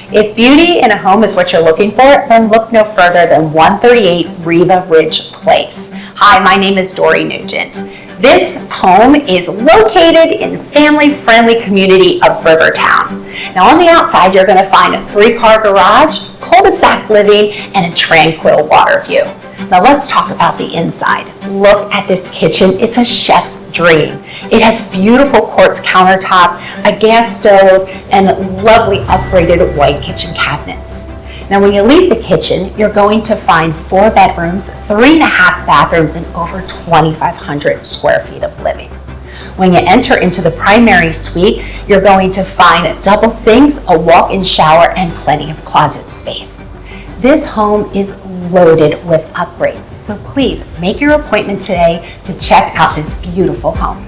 If beauty in a home is what you're looking for, then look no further than 138 Riva Ridge Place. Hi, my name is Dory Nugent. This home is located in family-friendly community of Rivertown. Now on the outside, you're going to find a 3-car garage, cul-de-sac living, and a tranquil water view. Now let's talk about the inside. Look at this kitchen. It's a chef's dream. It has beautiful quartz countertop, a gas stove, and lovely upgraded white kitchen cabinets. Now when you leave the kitchen, you're going to find 4 bedrooms, 3.5 bathrooms, and over 2,500 square feet of living. When you enter into the primary suite, you're going to find double sinks, a walk-in shower, and plenty of closet space. This home is loaded with upgrades, so please make your appointment today to check out this beautiful home.